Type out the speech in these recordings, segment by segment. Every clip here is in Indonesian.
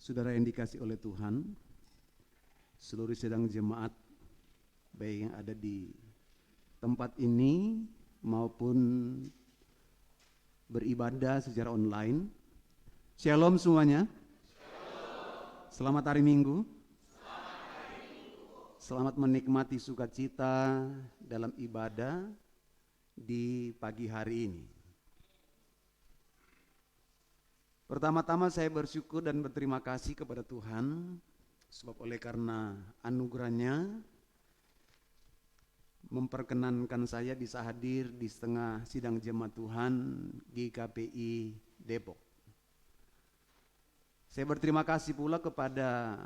Saudara yang dikasih oleh Tuhan, seluruh sidang jemaat baik yang ada di tempat ini maupun beribadah secara online. Shalom semuanya. Selamat hari Minggu. Selamat menikmati sukacita dalam ibadah di pagi hari ini. Pertama-tama saya bersyukur dan berterima kasih kepada Tuhan sebab oleh karena anugerahnya memperkenankan saya bisa hadir di setengah sidang jemaat Tuhan di KPI Depok. Saya berterima kasih pula kepada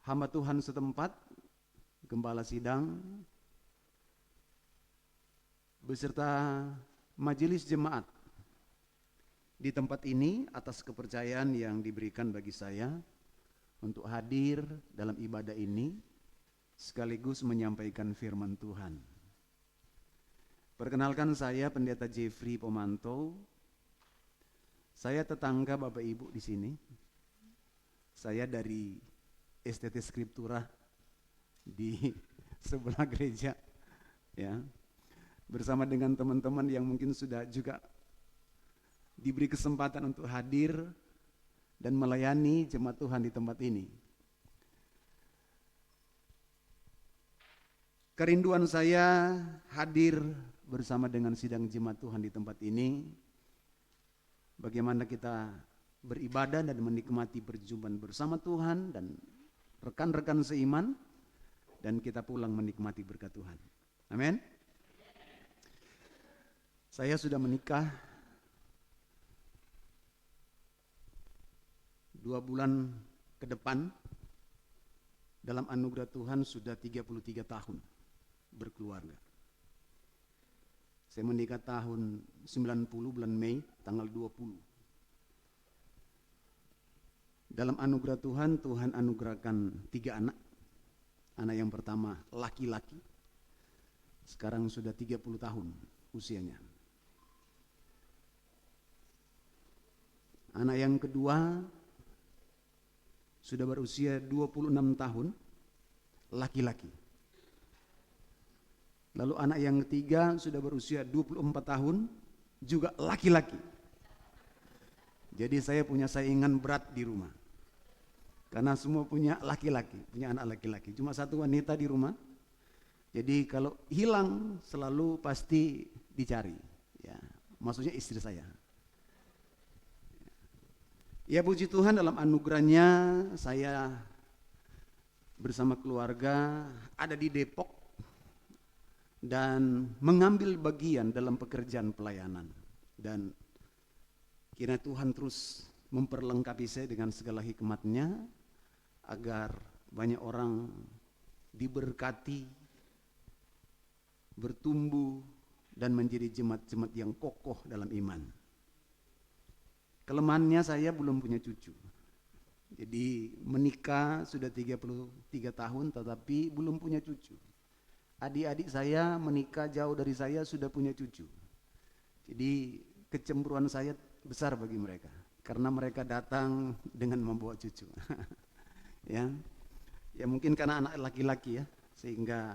hamba Tuhan setempat, gembala sidang, beserta majelis jemaat di tempat ini atas kepercayaan yang diberikan bagi saya untuk hadir dalam ibadah ini sekaligus menyampaikan firman Tuhan. Perkenalkan, saya Pendeta Jeffrey Pomanto. Saya tetangga Bapak Ibu di sini. Saya dari STT Skriptura di sebelah gereja, ya. Bersama dengan teman-teman yang mungkin sudah juga diberi kesempatan untuk hadir dan melayani jemaat Tuhan di tempat ini. Kerinduan saya hadir bersama dengan sidang jemaat Tuhan di tempat ini. Bagaimana kita beribadah dan menikmati perjumpaan bersama Tuhan dan rekan-rekan seiman, dan kita pulang menikmati berkat Tuhan. Amin. Saya sudah menikah 2 bulan ke depan. Dalam anugerah Tuhan sudah 33 tahun berkeluarga. Saya menikah tahun 90 bulan Mei tanggal 20. Dalam anugerah Tuhan, Tuhan anugerahkan 3 anak. Anak yang pertama laki-laki, sekarang sudah 30 tahun usianya. Anak yang kedua sudah berusia 26 tahun, laki-laki. Lalu anak yang ketiga sudah berusia 24 tahun, juga laki-laki. Jadi saya punya saingan berat di rumah. Karena semua punya laki-laki, punya anak laki-laki. Cuma satu wanita di rumah. Jadi kalau hilang selalu pasti dicari. Ya, maksudnya istri saya. Ya, puji Tuhan, dalam anugerahnya saya bersama keluarga ada di Depok dan mengambil bagian dalam pekerjaan pelayanan. Dan kiranya Tuhan terus memperlengkapi saya dengan segala hikmat-Nya agar banyak orang diberkati, bertumbuh, dan menjadi jemaat-jemaat yang kokoh dalam iman. Kelemahannya saya belum punya cucu. Jadi menikah sudah 33 tahun tetapi belum punya cucu. Adik-adik saya menikah jauh dari saya sudah punya cucu. Jadi kecemburuan saya besar bagi mereka karena mereka datang dengan membawa cucu. Ya mungkin karena anak laki-laki ya, sehingga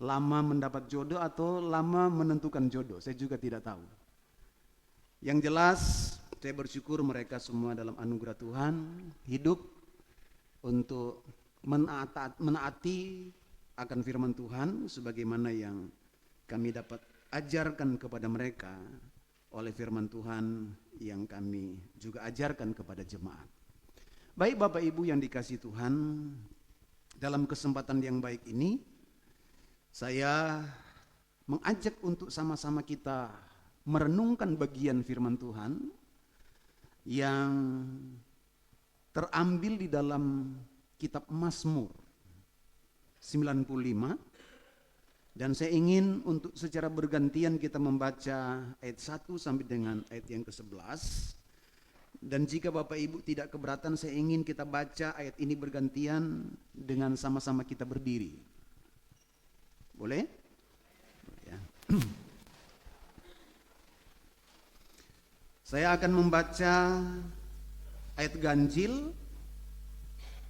lama mendapat jodoh atau lama menentukan jodoh, saya juga tidak tahu. Yang jelas saya bersyukur mereka semua dalam anugerah Tuhan hidup untuk menaati akan firman Tuhan sebagaimana yang kami dapat ajarkan kepada mereka oleh firman Tuhan yang kami juga ajarkan kepada jemaat. Baik Bapak Ibu yang dikasihi Tuhan, dalam kesempatan yang baik ini saya mengajak untuk sama-sama kita merenungkan bagian firman Tuhan yang terambil di dalam kitab Mazmur 95, dan saya ingin untuk secara bergantian kita membaca ayat 1 sampai dengan ayat yang ke-11. Dan jika Bapak Ibu tidak keberatan, saya ingin kita baca ayat ini bergantian dengan sama-sama kita berdiri. Boleh? Ya. Saya akan membaca ayat ganjil.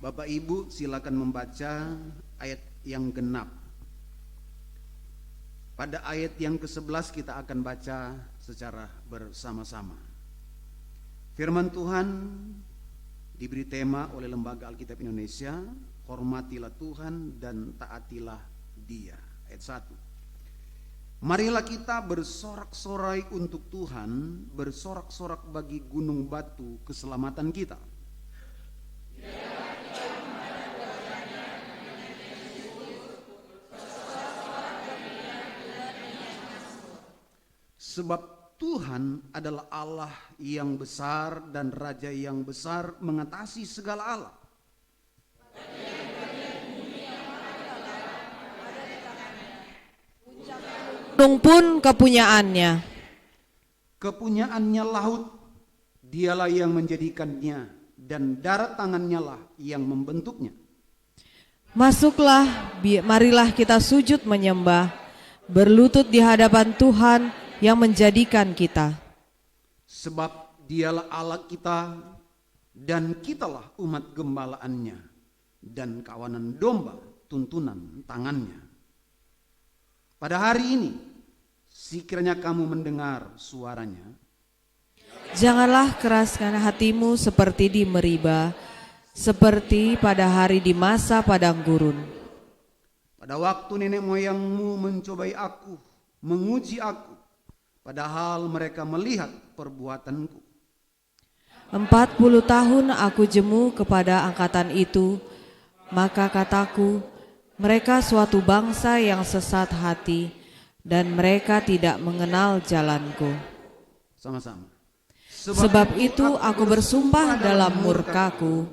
Bapak Ibu silakan membaca ayat yang genap. Pada ayat yang ke-11 kita akan baca secara bersama-sama. Firman Tuhan diberi tema oleh Lembaga Alkitab Indonesia, hormatilah Tuhan dan taatilah Dia. Ayat 1. Marilah kita bersorak-sorai untuk Tuhan, bersorak-sorak bagi gunung batu keselamatan kita. Sebab Tuhan adalah Allah yang besar dan Raja yang besar mengatasi segala Allah. Gunung pun kepunyaannya. Kepunyaannya laut, dialah yang menjadikannya, dan darat tangannya lah yang membentuknya. Masuklah, marilah kita sujud menyembah, berlutut di hadapan Tuhan yang menjadikan kita. Sebab dialah Allah kita, dan kitalah umat gembalaannya, dan kawanan domba tuntunan tangannya. Pada hari ini, sekiranya kamu mendengar suaranya, janganlah keraskan hatimu seperti di Meriba, seperti pada hari di masa padang gurun. pada waktu nenek moyangmu mencobai aku, menguji aku, padahal mereka melihat perbuatanku. 40 tahun aku jemu kepada angkatan itu, maka kataku, mereka suatu bangsa yang sesat hati, dan mereka tidak mengenal jalanku. Sama-sama. Sebab itu aku bersumpah dalam murkaku,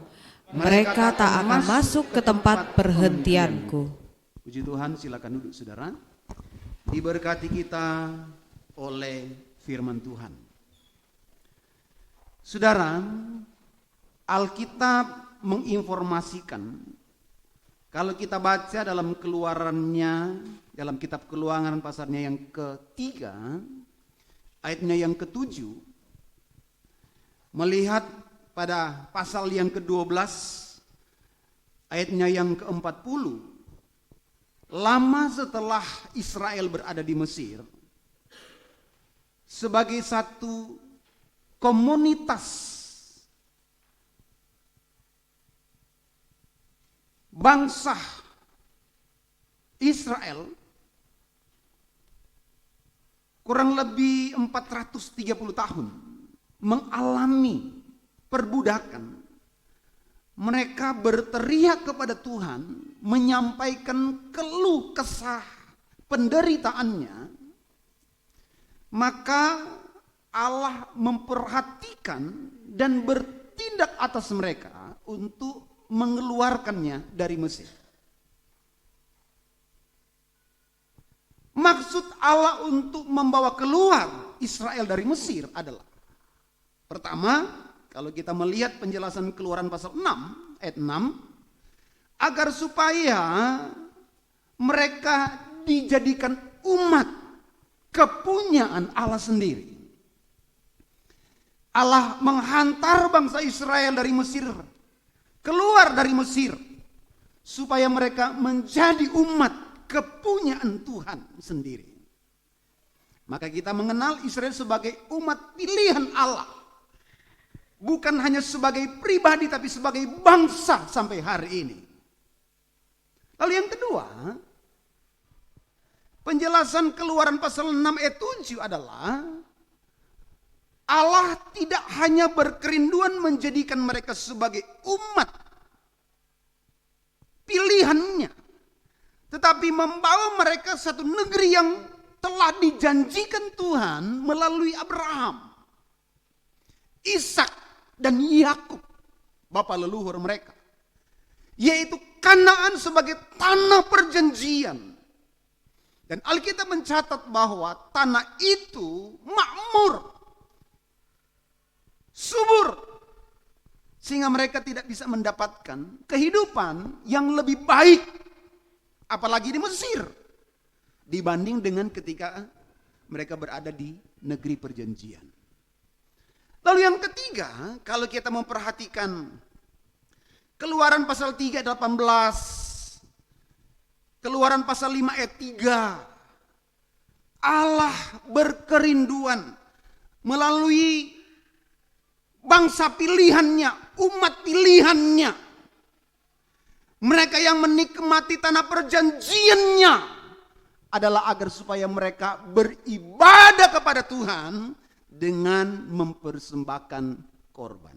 mereka tak akan masuk ke tempat perhentianku. Puji Tuhan, silakan duduk saudara. Diberkati kita oleh firman Tuhan. Saudara, Alkitab menginformasikan, kalau kita baca dalam keluarannya, dalam kitab Keluaran pasalnya yang ke-3, ayatnya yang ke-7, melihat pada pasal yang ke-12, ayatnya yang ke-40, lama setelah Israel berada di Mesir, sebagai satu komunitas bangsa Israel, kurang lebih 430 tahun mengalami perbudakan. Mereka berteriak kepada Tuhan, menyampaikan keluh kesah penderitaannya. Maka Allah memperhatikan dan bertindak atas mereka untuk mengeluarkannya dari Mesir. Maksud Allah untuk membawa keluar Israel dari Mesir adalah, pertama, kalau kita melihat penjelasan Keluaran pasal 6 ayat 6, agar supaya mereka dijadikan umat kepunyaan Allah sendiri. Allah menghantar bangsa Israel dari Mesir, keluar dari Mesir, supaya mereka menjadi umat kepunyaan Tuhan sendiri. Maka kita mengenal Israel sebagai umat pilihan Allah, bukan hanya sebagai pribadi tapi sebagai bangsa sampai hari ini. Lalu yang kedua, penjelasan Keluaran pasal 6 ayat 7 adalah Allah tidak hanya berkerinduan menjadikan mereka sebagai umat pilihannya, tetapi membawa mereka satu negeri yang telah dijanjikan Tuhan melalui Abraham, Ishak dan Yakub, bapa leluhur mereka, yaitu Kanaan sebagai tanah perjanjian. Dan Alkitab mencatat bahwa tanah itu makmur, subur, sehingga mereka tidak bisa mendapatkan kehidupan yang lebih baik, apalagi di Mesir, dibanding dengan ketika mereka berada di negeri perjanjian. Lalu yang ketiga, kalau kita memperhatikan Keluaran pasal 3 ayat 18, Keluaran pasal 5 ayat 3, Allah berkerinduan melalui bangsa pilihannya, umat pilihannya, mereka yang menikmati tanah perjanjiannya, adalah agar supaya mereka beribadah kepada Tuhan dengan mempersembahkan korban.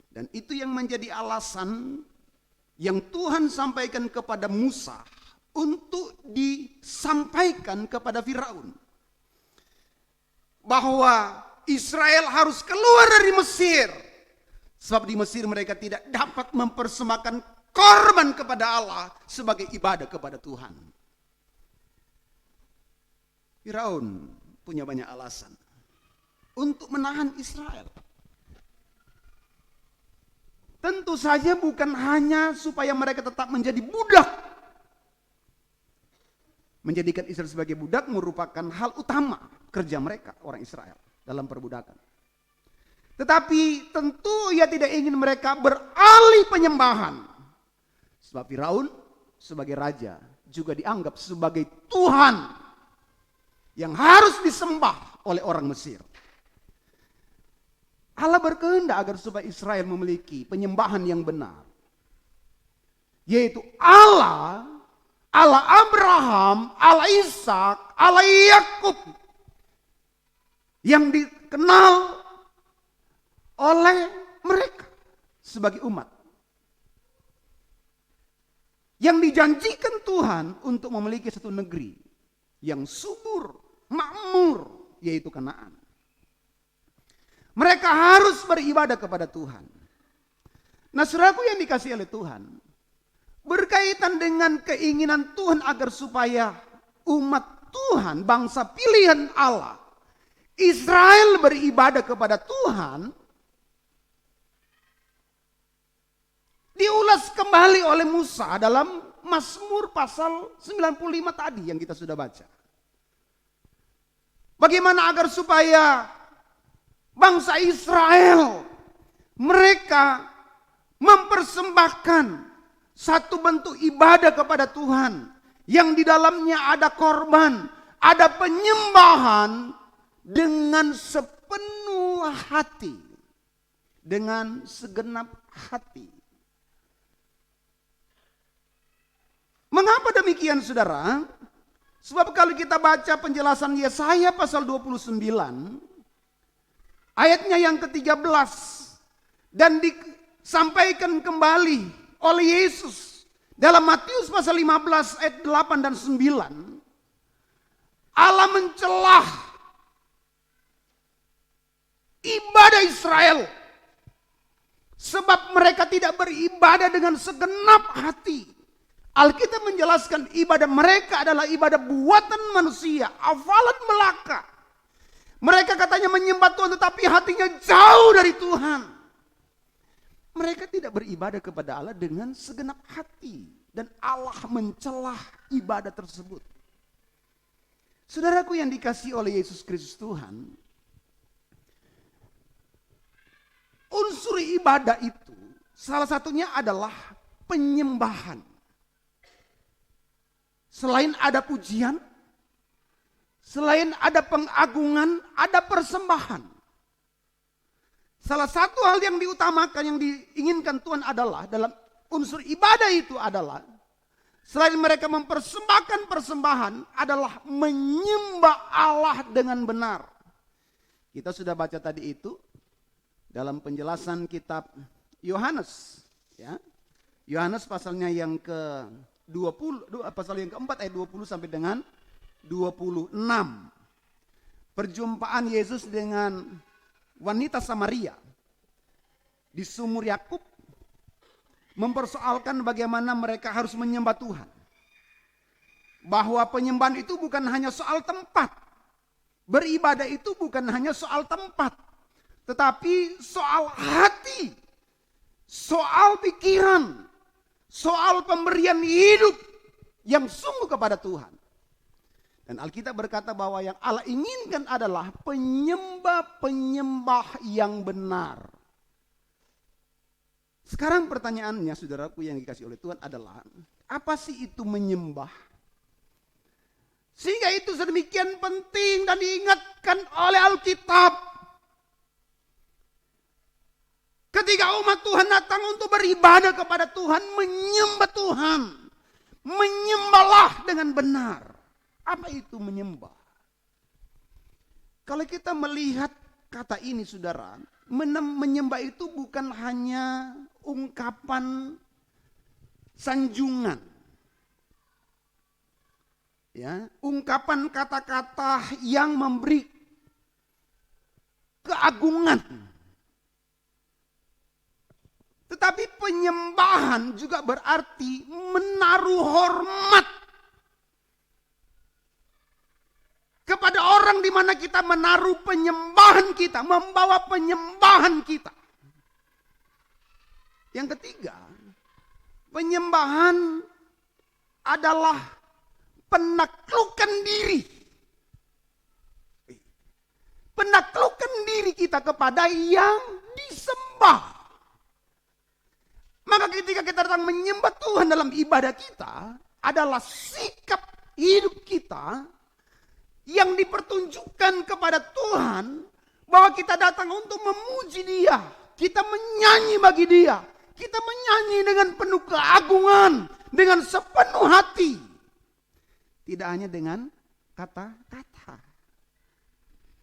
Dan itu yang menjadi alasan yang Tuhan sampaikan kepada Musa untuk disampaikan kepada Firaun, bahwa Israel harus keluar dari Mesir, sebab di Mesir mereka tidak dapat mempersembahkan korban kepada Allah sebagai ibadah kepada Tuhan. Firaun punya banyak alasan untuk menahan Israel. Tentu saja bukan hanya supaya mereka tetap menjadi budak. Menjadikan Israel sebagai budak merupakan hal utama kerja mereka, orang Israel, dalam perbudakan. Tetapi tentu ia tidak ingin mereka beralih penyembahan. Sebab Firaun sebagai raja juga dianggap sebagai Tuhan yang harus disembah oleh orang Mesir. Allah berkehendak agar supaya Israel memiliki penyembahan yang benar, yaitu Allah Abraham, Allah Ishak, Allah Yakub, yang dikenal oleh mereka sebagai umat, yang dijanjikan Tuhan untuk memiliki satu negeri yang subur, makmur, yaitu Kanaan. Mereka harus beribadah kepada Tuhan. Nah, saudaraku yang dikasihi oleh Tuhan, berkaitan dengan keinginan Tuhan agar supaya umat Tuhan, bangsa pilihan Allah, Israel beribadah kepada Tuhan, diulas kembali oleh Musa dalam Mazmur pasal 95 tadi yang kita sudah baca. Bagaimana agar supaya bangsa Israel, mereka mempersembahkan satu bentuk ibadah kepada Tuhan yang di dalamnya ada korban, ada penyembahan dengan sepenuh hati, dengan segenap hati. Mengapa demikian, saudara? Sebab kalau kita baca penjelasan Yesaya pasal 29, ayatnya yang ke-13, dan disampaikan kembali oleh Yesus dalam Matius pasal 15 ayat 8 dan 9. Allah mencelah ibadah Israel sebab mereka tidak beribadah dengan segenap hati. Alkitab menjelaskan ibadah mereka adalah ibadah buatan manusia, hafalan belaka. Mereka katanya menyembah Tuhan tetapi hatinya jauh dari Tuhan. Mereka tidak beribadah kepada Allah dengan segenap hati. Dan Allah mencelah ibadah tersebut. Saudaraku yang dikasihi oleh Yesus Kristus Tuhan, unsur ibadah itu salah satunya adalah penyembahan. Selain ada pujian, selain ada pengagungan, ada persembahan. Salah satu hal yang diutamakan, yang diinginkan Tuhan adalah dalam unsur ibadah itu adalah selain mereka mempersembahkan persembahan, adalah menyembah Allah dengan benar. Kita sudah baca tadi itu dalam penjelasan kitab Yohanes, ya. Yohanes pasalnya yang ke-20, pasal yang keempat ayat 20 sampai dengan 26. Perjumpaan Yesus dengan wanita Samaria di sumur Yakub mempersoalkan bagaimana mereka harus menyembah Tuhan. Bahwa penyembahan itu bukan hanya soal tempat. Beribadah itu bukan hanya soal tempat, tetapi soal hati, soal pikiran, soal pemberian hidup yang sungguh kepada Tuhan. Dan Alkitab berkata bahwa yang Allah inginkan adalah penyembah-penyembah yang benar. Sekarang pertanyaannya, saudaraku yang dikasih oleh Tuhan adalah, apa sih itu menyembah? Sehingga itu sedemikian penting dan diingatkan oleh Alkitab. Ketika umat Tuhan datang untuk beribadah kepada Tuhan, menyembah Tuhan, menyembahlah dengan benar. Apa itu menyembah? Kalau kita melihat kata ini, saudara, menyembah itu bukan hanya ungkapan sanjungan, ya, ungkapan kata-kata yang memberi keagungan. Tetapi penyembahan juga berarti menaruh hormat kepada orang di mana kita menaruh penyembahan kita, membawa penyembahan kita. Yang ketiga, penyembahan adalah penaklukan diri. Penaklukan diri kita kepada yang disembah. Maka ketika kita datang menyembah Tuhan dalam ibadah kita, adalah sikap hidup kita yang dipertunjukkan kepada Tuhan, bahwa kita datang untuk memuji Dia, kita menyanyi bagi Dia, kita menyanyi dengan penuh keagungan, dengan sepenuh hati, tidak hanya dengan kata-kata.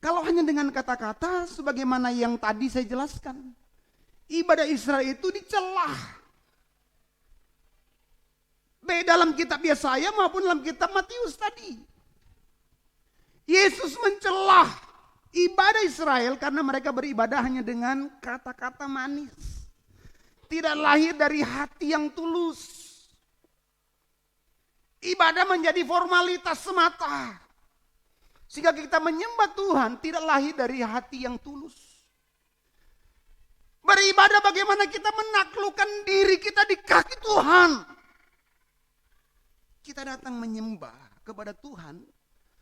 Kalau hanya dengan kata-kata, sebagaimana yang tadi saya jelaskan, ibadah Israel itu dicelah, baik dalam kitab Yesaya maupun dalam kitab Matius tadi. Yesus mencelah ibadah Israel karena mereka beribadah hanya dengan kata-kata manis. Tidak lahir dari hati yang tulus. Ibadah menjadi formalitas semata. Sehingga kita menyembah Tuhan tidak lahir dari hati yang tulus. Beribadah bagaimana kita menaklukkan diri kita di kaki Tuhan. Kita datang menyembah kepada Tuhan.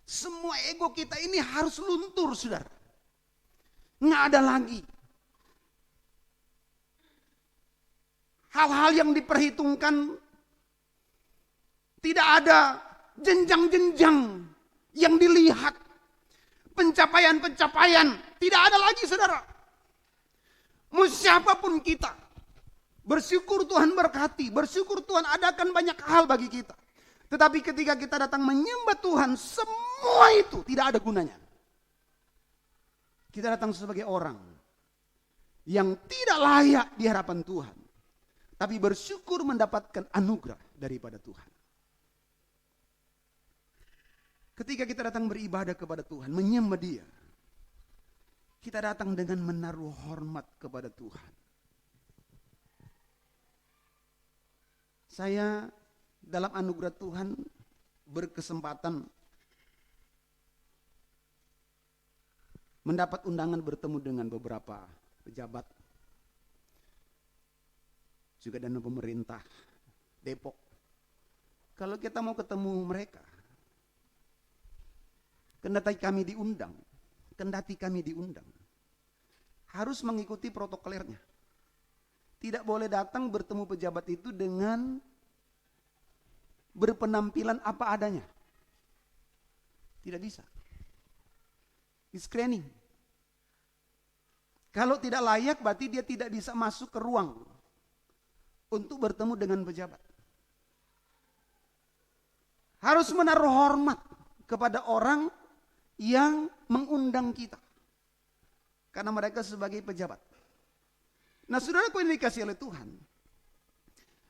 Semua ego kita ini harus luntur, saudara. Nggak ada lagi hal-hal yang diperhitungkan. Tidak ada jenjang-jenjang yang dilihat. Pencapaian-pencapaian tidak ada lagi, saudara. Mau siapapun kita, bersyukur Tuhan berkati, bersyukur Tuhan adakan banyak hal bagi kita. Tetapi ketika kita datang menyembah Tuhan, semua itu tidak ada gunanya. Kita datang sebagai orang yang tidak layak di hadapan Tuhan, tapi bersyukur mendapatkan anugerah daripada Tuhan. Ketika kita datang beribadah kepada Tuhan, menyembah Dia, kita datang dengan menaruh hormat kepada Tuhan. Saya dalam anugerah Tuhan berkesempatan mendapat undangan bertemu dengan beberapa pejabat juga dan pemerintah Depok. Kalau kita mau ketemu mereka, kendati kami diundang, harus mengikuti protokolernya. Tidak boleh datang bertemu pejabat itu dengan berpenampilan apa adanya. Tidak bisa. Di screening. Kalau tidak layak berarti dia tidak bisa masuk ke ruang untuk bertemu dengan pejabat. Harus menaruh hormat kepada orang yang mengundang kita. Karena mereka sebagai pejabat. Nah, saudaraku yang dikasihi oleh Tuhan,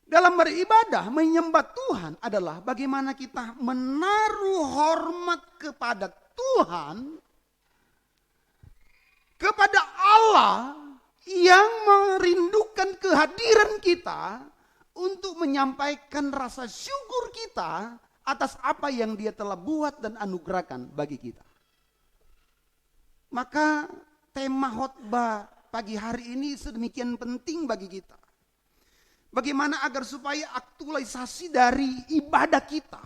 dalam beribadah, menyembah Tuhan adalah bagaimana kita menaruh hormat kepada Tuhan, kepada Allah yang merindukan kehadiran kita untuk menyampaikan rasa syukur kita atas apa yang Dia telah buat dan anugerahkan bagi kita. Maka tema khotbah pagi hari ini sedemikian penting bagi kita. Bagaimana agar supaya aktualisasi dari ibadah kita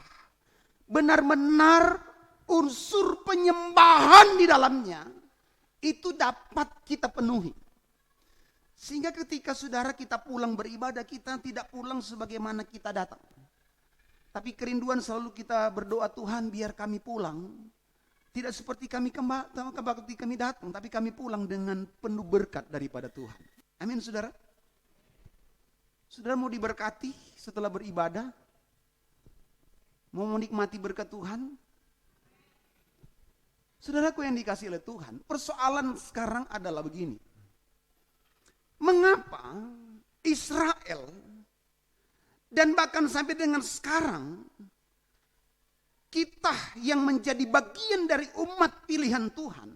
benar-benar unsur penyembahan di dalamnya itu dapat kita penuhi. Sehingga ketika saudara kita pulang beribadah, kita tidak pulang sebagaimana kita datang. Tapi kerinduan selalu kita berdoa, Tuhan biar kami pulang tidak seperti kami datang, tapi kami pulang dengan penuh berkat daripada Tuhan. Amin saudara. Saudara mau diberkati setelah beribadah? Mau menikmati berkat Tuhan? Saudaraku yang dikasih oleh Tuhan, persoalan sekarang adalah begini. Mengapa Israel dan bahkan sampai dengan sekarang kita yang menjadi bagian dari umat pilihan Tuhan,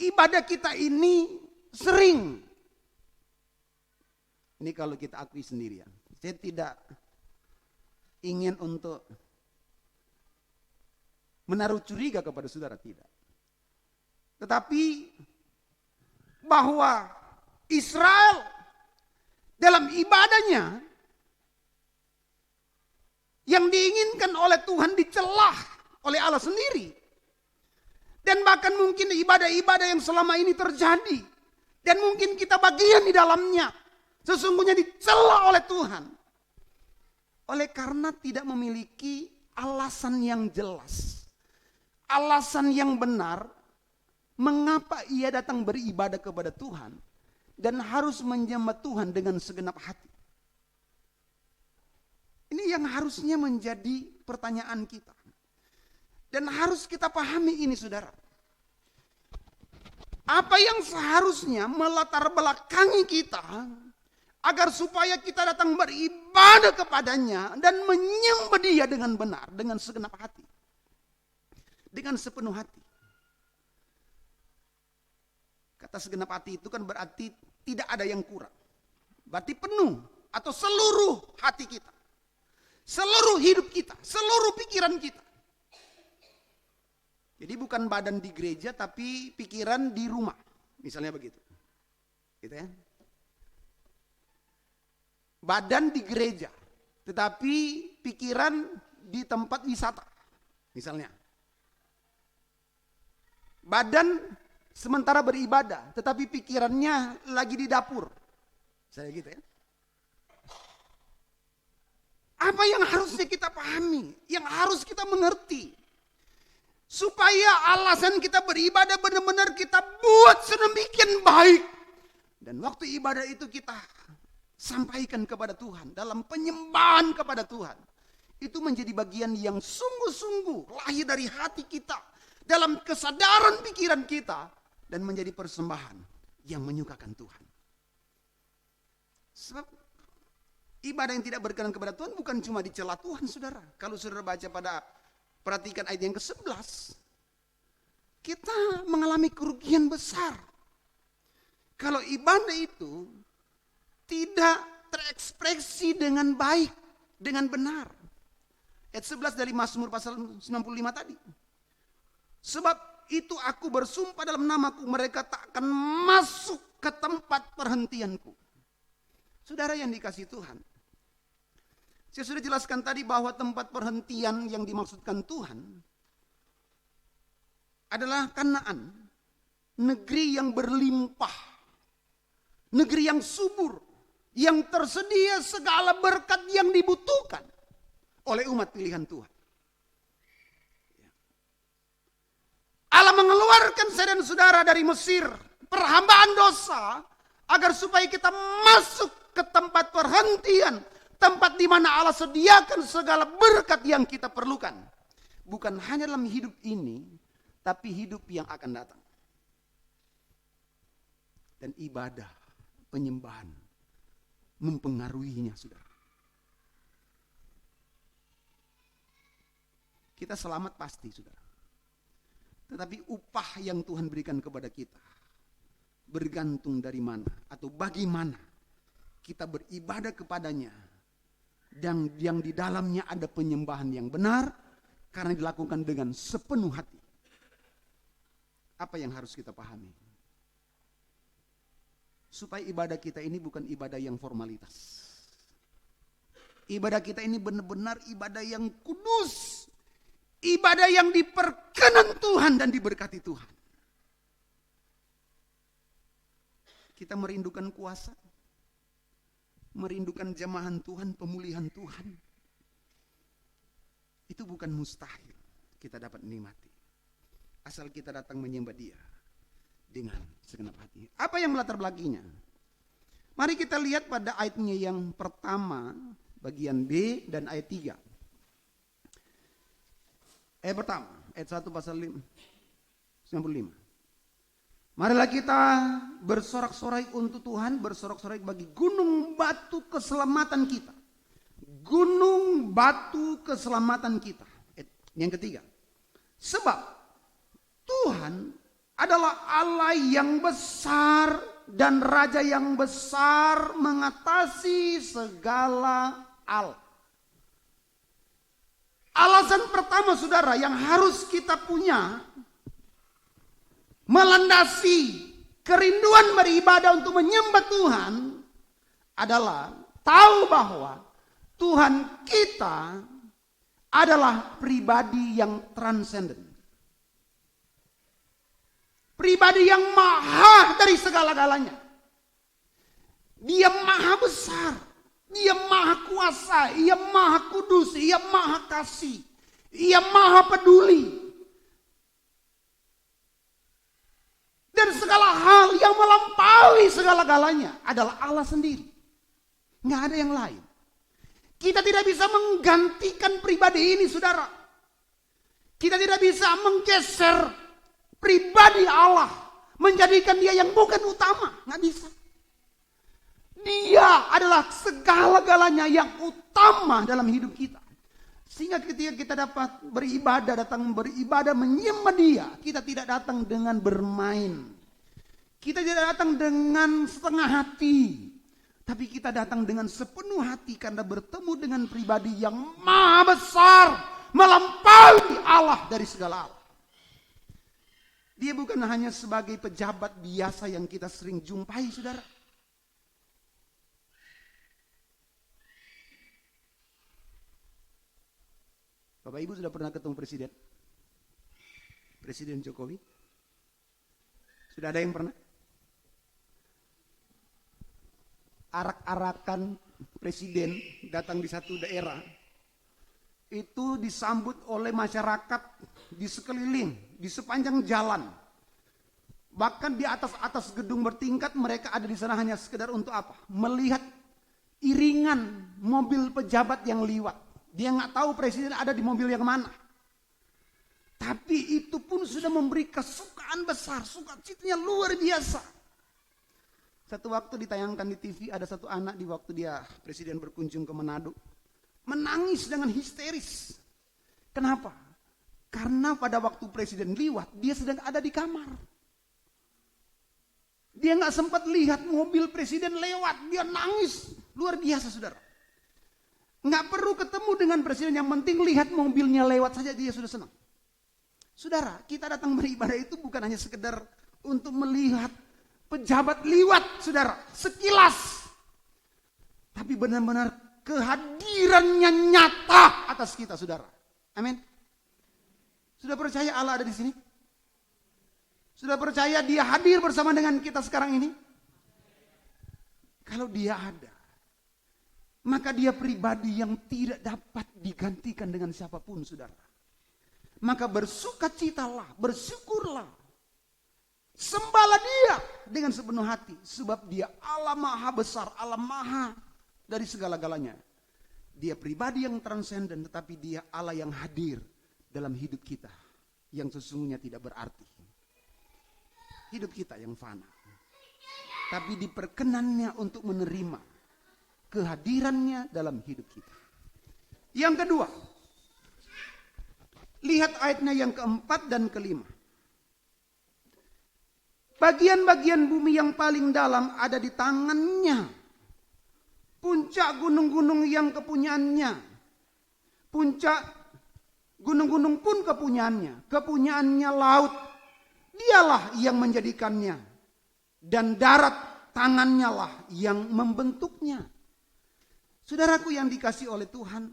ibadah kita ini sering, ini kalau kita akui sendirian, saya tidak ingin untuk menaruh curiga kepada saudara, tidak. Tetapi bahwa Israel dalam ibadahnya yang diinginkan oleh Tuhan dicelah oleh Allah sendiri. Dan bahkan mungkin ibadah-ibadah yang selama ini terjadi dan mungkin kita bagian di dalamnya sesungguhnya dicela oleh Tuhan. Oleh karena tidak memiliki alasan yang jelas, alasan yang benar mengapa ia datang beribadah kepada Tuhan dan harus menyembah Tuhan dengan segenap hati. Ini yang harusnya menjadi pertanyaan kita. Dan harus kita pahami ini saudara. Apa yang seharusnya melatar belakangi kita agar supaya kita datang beribadah kepadanya dan menyembah dia dengan benar, dengan segenap hati. Dengan sepenuh hati. Kata segenap hati itu kan berarti tidak ada yang kurang. Berarti penuh atau seluruh hati kita. Seluruh hidup kita, seluruh pikiran kita. Jadi bukan badan di gereja tapi pikiran di rumah. Misalnya begitu. Gitu ya. Badan di gereja, tetapi pikiran di tempat wisata. Misalnya. Badan sementara beribadah, tetapi pikirannya lagi di dapur. Saya gitu ya. Apa yang harusnya kita pahami, yang harus kita mengerti. Supaya alasan kita beribadah benar-benar kita buat sedemikian baik. Dan waktu ibadah itu kita sampaikan kepada Tuhan, dalam penyembahan kepada Tuhan. Itu menjadi bagian yang sungguh-sungguh lahir dari hati kita. Dalam kesadaran pikiran kita. Dan menjadi persembahan yang menyukakan Tuhan. Sebab ibadah yang tidak berkenan kepada Tuhan bukan cuma dicela Tuhan saudara. Kalau saudara baca perhatikan ayat yang ke-11. Kita mengalami kerugian besar. Kalau ibadah itu tidak terekspresi dengan baik, dengan benar. Ayat 11 dari Mazmur pasal 95 tadi. Sebab itu aku bersumpah dalam namaku, mereka tak akan masuk ke tempat perhentianku. Saudara yang dikasihi Tuhan. Saya sudah jelaskan tadi bahwa tempat perhentian yang dimaksudkan Tuhan adalah Kanaan. Negeri yang berlimpah. Negeri yang subur. Yang tersedia segala berkat yang dibutuhkan oleh umat pilihan Tuhan. Allah mengeluarkan saya dan saudara dari Mesir, perhambaan dosa, agar supaya kita masuk ke tempat perhentian, tempat di mana Allah sediakan segala berkat yang kita perlukan. Bukan hanya dalam hidup ini, tapi hidup yang akan datang. Dan ibadah, penyembahan, mempengaruhinya, saudara. Kita selamat pasti, saudara. Tetapi upah yang Tuhan berikan kepada kita bergantung dari mana atau bagaimana kita beribadah kepadanya dan yang di dalamnya ada penyembahan yang benar karena dilakukan dengan sepenuh hati. Apa yang harus kita pahami? Supaya ibadah kita ini bukan ibadah yang formalitas. Ibadah kita ini benar-benar ibadah yang kudus, Ibadah yang diperkenan Tuhan dan diberkati Tuhan. Kita merindukan kuasa, merindukan jamahan Tuhan, pemulihan Tuhan. Itu bukan mustahil kita dapat nikmati. Asal kita datang menyembah Dia dengan segenap hati. Apa yang melatar belakanginya? Mari kita lihat pada ayatnya yang pertama, bagian B dan ayat 3. Ayat pertama, ayat 1 pasal 95. Marilah kita bersorak-sorai untuk Tuhan, bersorak-sorai bagi gunung batu keselamatan kita. Gunung batu keselamatan kita. Yang ketiga, sebab Tuhan adalah Allah yang besar dan Raja yang besar mengatasi segala hal. Alasan pertama saudara yang harus kita punya melandasi kerinduan beribadah untuk menyembah Tuhan adalah tahu bahwa Tuhan kita adalah pribadi yang transenden. Pribadi yang maha dari segala-galanya. Dia maha besar, Dia maha kuasa, Dia maha kudus, Dia maha kasih, Dia maha peduli. Dan segala hal yang melampaui segala-galanya adalah Allah sendiri. Nggak ada yang lain. Kita tidak bisa menggantikan pribadi ini, saudara. Kita tidak bisa menggeser pribadi Allah, menjadikan Dia yang bukan utama. Nggak bisa. Dia adalah segala-galanya yang utama dalam hidup kita. Sehingga ketika kita dapat beribadah, datang beribadah menyembah Dia, kita tidak datang dengan bermain. Kita tidak datang dengan setengah hati. Tapi kita datang dengan sepenuh hati karena bertemu dengan pribadi yang maha besar, melampaui Allah dari segala hal. Dia bukan hanya sebagai pejabat biasa yang kita sering jumpai, saudara. Bapak Ibu sudah pernah ketemu presiden? Presiden Jokowi? Sudah ada yang pernah? Arak-arakan presiden datang di satu daerah, itu disambut oleh masyarakat di sekeliling, di sepanjang jalan. Bahkan di atas gedung bertingkat, mereka ada di sana hanya sekedar untuk apa? Melihat iringan mobil pejabat yang liwat. Dia nggak tahu presiden ada di mobil yang mana. Tapi itu pun sudah memberi kesukaan besar, sukacitanya luar biasa. Satu waktu ditayangkan di TV, ada satu anak di waktu dia presiden berkunjung ke Manado, menangis dengan histeris. Kenapa? Karena pada waktu presiden liwat, dia sedang ada di kamar. Dia nggak sempat lihat mobil presiden lewat, dia nangis luar biasa, saudara. Nggak perlu ketemu dengan presiden, yang penting lihat mobilnya lewat saja dia sudah senang. Saudara, kita datang beribadah itu bukan hanya sekedar untuk melihat pejabat liwat, saudara, sekilas. Tapi benar-benar kehadirannya nyata atas kita, saudara. Amin. Sudah percaya Allah ada di sini? Sudah percaya Dia hadir bersama dengan kita sekarang ini? Kalau Dia ada, maka Dia pribadi yang tidak dapat digantikan dengan siapapun, saudara. Maka bersukacitalah, bersyukurlah. Sembahlah Dia dengan sepenuh hati, sebab Dia Allah maha besar, Allah maha dari segala-galanya. Dia pribadi yang transenden, tetapi Dia Allah yang hadir dalam hidup kita, yang sesungguhnya tidak berarti. Hidup kita yang fana, tapi diperkenannya untuk menerima kehadirannya dalam hidup kita. Yang kedua, lihat ayatnya yang keempat dan kelima. Bagian-bagian bumi yang paling dalam ada di tangannya. Puncak gunung-gunung yang kepunyaannya. Puncak gunung-gunung pun kepunyaannya. Kepunyaannya laut. Dialah yang menjadikannya. Dan darat tangannya lah yang membentuknya. Saudaraku yang dikasih oleh Tuhan.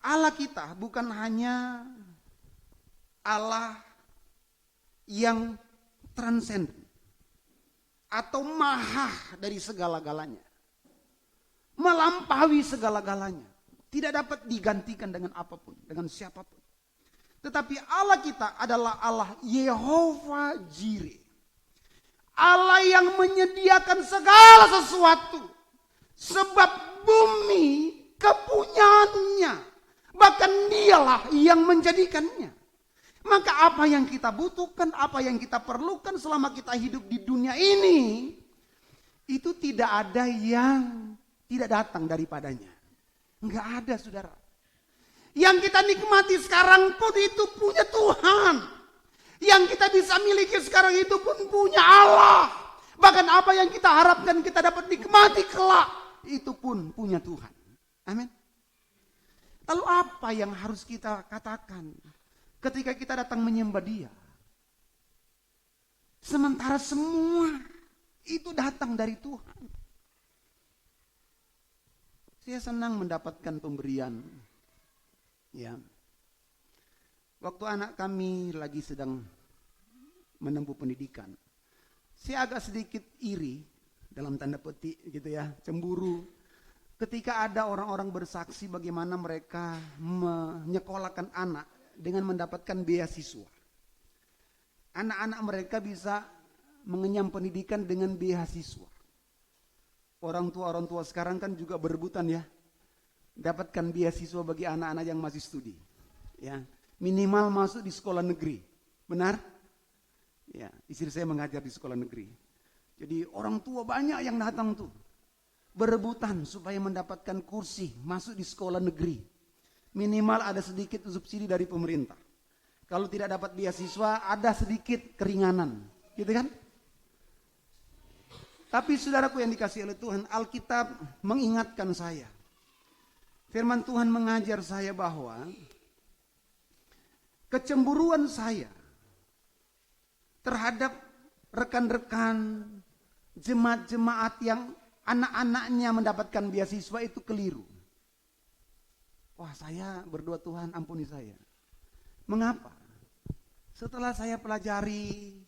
Allah kita bukan hanya Allah yang transenden atau maha dari segala-galanya, melampaui segala-galanya, tidak dapat digantikan dengan apapun, dengan siapapun. Tetapi Allah kita adalah Allah Yehova Jireh, Allah yang menyediakan segala sesuatu, sebab bumi kepunyaannya, bahkan dialah yang menjadikannya. Maka apa yang kita butuhkan, apa yang kita perlukan selama kita hidup di dunia ini, itu tidak ada yang tidak datang daripadanya. Enggak ada, saudara. Yang kita nikmati sekarang pun itu punya Tuhan. Yang kita bisa miliki sekarang itu pun punya Allah. Bahkan apa yang kita harapkan kita dapat nikmati kelak, itu pun punya Tuhan. Amin. Lalu apa yang harus kita katakan ketika kita datang menyembah Dia? Sementara semua itu datang dari Tuhan. Saya senang mendapatkan pemberian. Ya. Waktu anak kami lagi sedang menempuh pendidikan, saya agak sedikit iri, dalam tanda petik gitu ya, cemburu, ketika ada orang-orang bersaksi bagaimana mereka menyekolahkan anak dengan mendapatkan beasiswa. Anak-anak mereka bisa mengenyam pendidikan dengan beasiswa. Orang tua sekarang kan juga berebutan ya, dapatkan beasiswa bagi anak-anak yang masih studi. Ya, minimal masuk di sekolah negeri. Benar? Ya, istri saya mengajar di sekolah negeri. Jadi orang tua banyak yang datang tuh, berebutan supaya mendapatkan kursi masuk di sekolah negeri. Minimal ada sedikit subsidi dari pemerintah. Kalau tidak dapat beasiswa, ada sedikit keringanan. Gitu kan? Tapi saudaraku yang dikasihi oleh Tuhan, Alkitab mengingatkan saya. Firman Tuhan mengajar saya bahwa kecemburuan saya terhadap rekan-rekan jemaat-jemaat yang anak-anaknya mendapatkan beasiswa itu keliru. Wah, saya berdoa, Tuhan ampuni saya. Mengapa? Setelah saya pelajari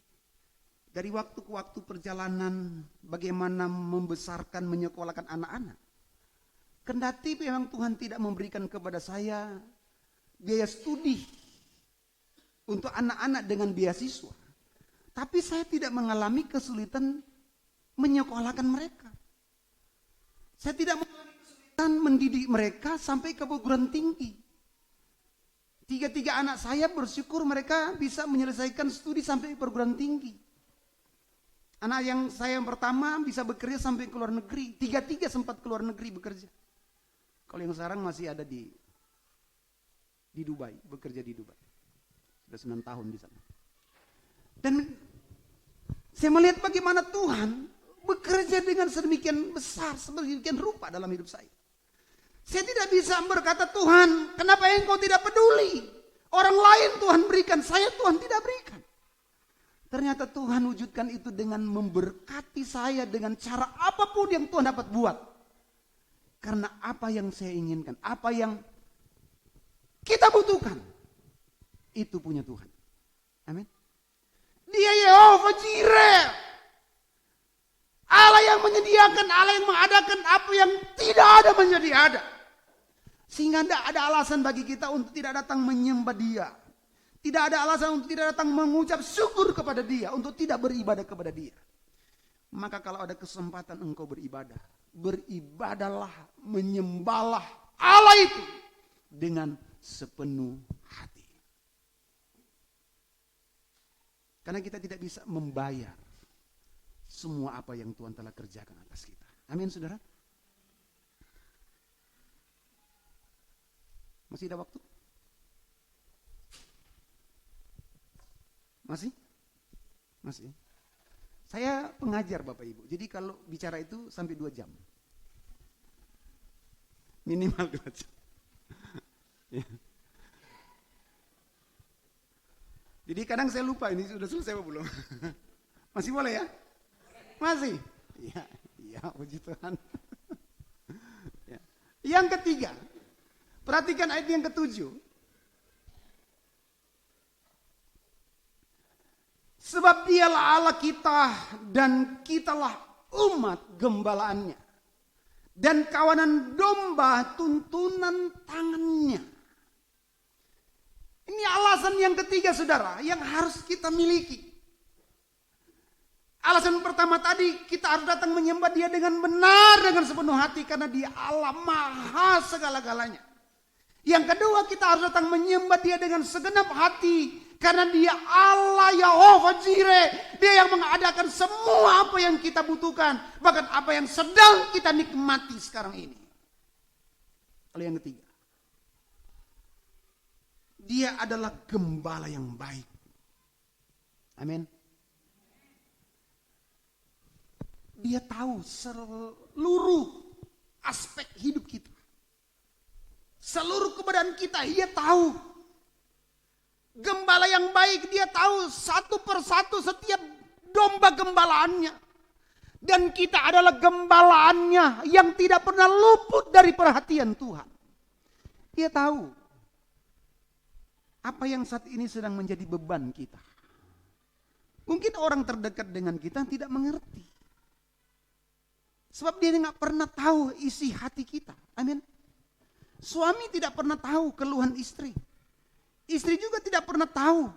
dari waktu ke waktu perjalanan bagaimana membesarkan, menyekolahkan anak-anak, kendati memang Tuhan tidak memberikan kepada saya biaya studi untuk anak-anak dengan beasiswa, tapi saya tidak mengalami kesulitan menyekolahkan mereka. Saya tidak mengalami kesulitan mendidik mereka sampai ke perguruan tinggi. Tiga-tiga anak saya bersyukur mereka bisa menyelesaikan studi sampai perguruan tinggi. Anak yang saya yang pertama bisa bekerja sampai ke luar negeri. Tiga-tiga sempat ke luar negeri bekerja. Kalau yang sekarang masih ada di Dubai, bekerja di Dubai. Sudah 9 tahun di sana. Dan saya melihat bagaimana Tuhan bekerja dengan sedemikian besar, sedemikian rupa dalam hidup saya. Saya tidak bisa berkata, Tuhan, kenapa Engkau tidak peduli? Orang lain Tuhan berikan, saya Tuhan tidak berikan. Ternyata Tuhan wujudkan itu dengan memberkati saya dengan cara apapun yang Tuhan dapat buat. Karena apa yang saya inginkan, apa yang kita butuhkan, itu punya Tuhan. Amin. Dia Yehova Jireh, Allah yang menyediakan, Allah yang mengadakan apa yang tidak ada menjadi ada. Sehingga tidak ada alasan bagi kita untuk tidak datang menyembah Dia. Tidak ada alasan untuk tidak datang mengucap syukur kepada Dia, untuk tidak beribadah kepada Dia. Maka kalau ada kesempatan engkau beribadah, beribadahlah, menyembahlah Allah itu dengan sepenuh hati. Karena kita tidak bisa membayar semua apa yang Tuhan telah kerjakan atas kita. Amin, saudara. Masih ada waktu? Masih? Masih. Saya pengajar Bapak Ibu, jadi kalau bicara itu sampai 2 jam. Minimal 2 jam. Ya. Jadi kadang saya lupa ini sudah selesai apa belum. Masih boleh ya? Masih? Iya, iya, puji Tuhan. Ya. Yang ketiga, Perhatikan ayat yang ke-7. Sebab dialah Allah kita dan kitalah umat gembalaannya. Dan kawanan domba tuntunan tangannya. Ini alasan yang ketiga saudara yang harus kita miliki. Alasan pertama tadi kita harus datang menyembah dia dengan benar dengan sepenuh hati karena dia Allah maha segala-galanya. Yang kedua kita harus datang menyembah dia dengan segenap hati karena dia Allah Yahova Jireh. Dia yang mengadakan semua apa yang kita butuhkan. Bahkan apa yang sedang kita nikmati sekarang ini. Lalu yang ketiga. Dia adalah gembala yang baik. Amin. Dia tahu seluruh aspek hidup kita. Seluruh keberadaan kita, dia tahu. Gembala yang baik, dia tahu satu persatu setiap domba gembalaannya. Dan kita adalah gembalaannya yang tidak pernah luput dari perhatian Tuhan. Dia tahu apa yang saat ini sedang menjadi beban kita. Mungkin orang terdekat dengan kita tidak mengerti. Sebab dia nggak pernah tahu isi hati kita. Amin. Suami tidak pernah tahu keluhan istri. Istri juga tidak pernah tahu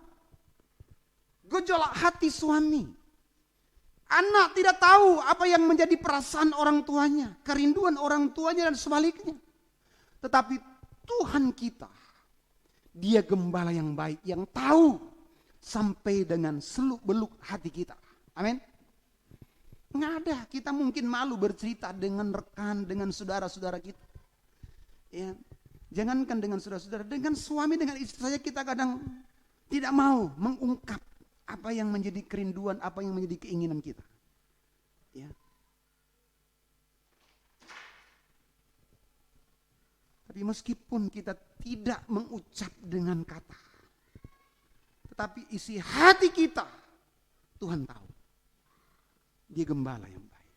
gejolak hati suami. Anak tidak tahu apa yang menjadi perasaan orang tuanya, kerinduan orang tuanya dan sebaliknya. Tetapi Tuhan kita, dia gembala yang baik, yang tahu sampai dengan seluk-beluk hati kita. Amin. Nggak ada, kita mungkin malu bercerita dengan rekan, dengan saudara-saudara kita. Ya, jangankan dengan saudara-saudara, dengan suami, dengan istri saja kita kadang tidak mau mengungkap apa yang menjadi kerinduan, apa yang menjadi keinginan kita. Ya. Tapi meskipun kita tidak mengucap dengan kata, tetapi isi hati kita, Tuhan tahu. Dia gembala yang baik.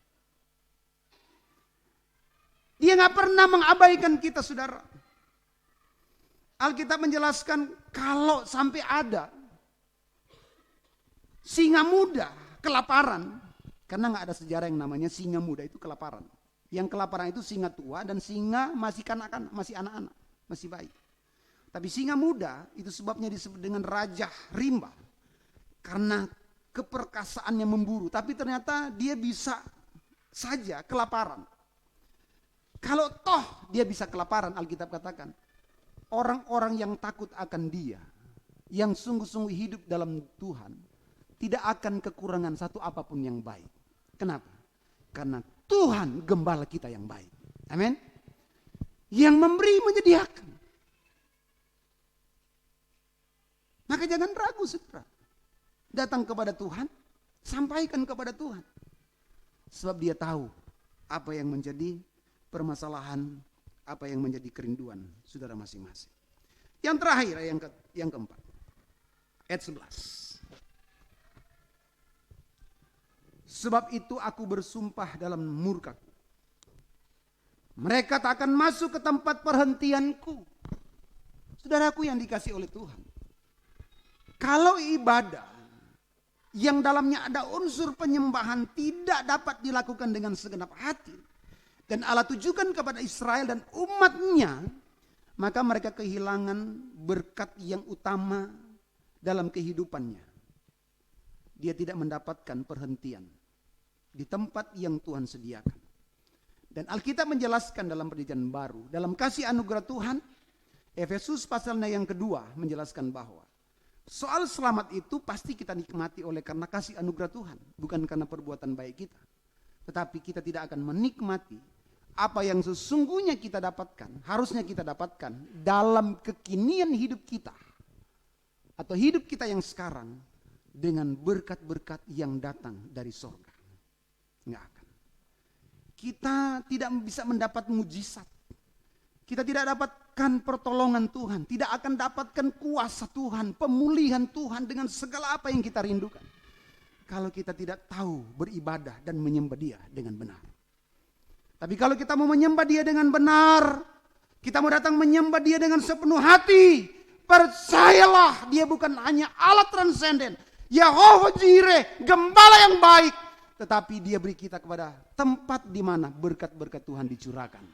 Dia gak pernah mengabaikan kita saudara. Alkitab menjelaskan kalau sampai ada singa muda kelaparan. Karena gak ada sejarah yang namanya singa muda itu kelaparan. Yang kelaparan itu singa tua dan singa masih kanak-kanak, masih anak-anak, masih bayi. Tapi singa muda itu sebabnya disebut dengan raja rimba. Karena keperkasaannya memburu, tapi ternyata dia bisa saja kelaparan. Kalau toh dia bisa kelaparan, Alkitab katakan, orang-orang yang takut akan dia, yang sungguh-sungguh hidup dalam Tuhan, tidak akan kekurangan satu apapun yang baik. Kenapa? Karena Tuhan gembala kita yang baik. Amin. Yang memberi menyediakan. Maka jangan ragu saudara. Datang kepada Tuhan, sampaikan kepada Tuhan. Sebab dia tahu apa yang menjadi permasalahan, apa yang menjadi kerinduan saudara masing-masing. Yang terakhir, yang keempat. Ayat 11. Sebab itu aku bersumpah dalam murkaku. Mereka tak akan masuk ke tempat perhentianku. Saudaraku yang dikasih oleh Tuhan. Kalau ibadah yang dalamnya ada unsur penyembahan tidak dapat dilakukan dengan segenap hati. Dan Allah tujukan kepada Israel dan umatnya. Maka mereka kehilangan berkat yang utama dalam kehidupannya. Dia tidak mendapatkan perhentian di tempat yang Tuhan sediakan. Dan Alkitab menjelaskan dalam perjanjian baru. Dalam kasih anugerah Tuhan. Efesus pasalnya yang kedua menjelaskan bahwa soal selamat itu pasti kita nikmati oleh karena kasih anugerah Tuhan. Bukan karena perbuatan baik kita. Tetapi kita tidak akan menikmati apa yang sesungguhnya kita dapatkan. Harusnya kita dapatkan dalam kekinian hidup kita. Atau hidup kita yang sekarang. Dengan berkat-berkat yang datang dari surga. Nggak akan. Kita tidak bisa mendapat mujizat. Kita tidak dapatkan pertolongan Tuhan. Tidak akan dapatkan kuasa Tuhan. Pemulihan Tuhan dengan segala apa yang kita rindukan. Kalau kita tidak tahu beribadah dan menyembah Dia dengan benar. Tapi kalau kita mau menyembah Dia dengan benar. Kita mau datang menyembah Dia dengan sepenuh hati. Percayalah, Dia bukan hanya alat transenden, Yahweh Jireh, gembala yang baik, tetapi Dia beri kita kepada tempat di mana berkat-berkat Tuhan dicurahkan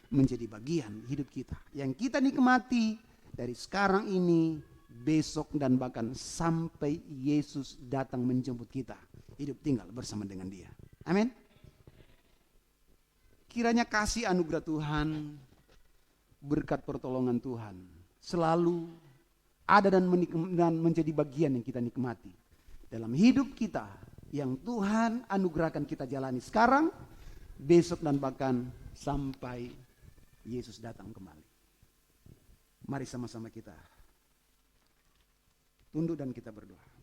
menjadi bagian hidup kita, yang kita nikmati dari sekarang ini, besok, dan bahkan sampai Yesus datang menjemput kita hidup tinggal bersama dengan Dia. Amin. Kiranya kasih anugerah Tuhan, berkat pertolongan Tuhan selalu ada dan menjadi bagian yang kita nikmati dalam hidup kita, yang Tuhan anugerahkan kita jalani sekarang, besok, dan bahkan sampai Yesus datang kembali. Mari sama-sama kita tunduk dan kita berdoa.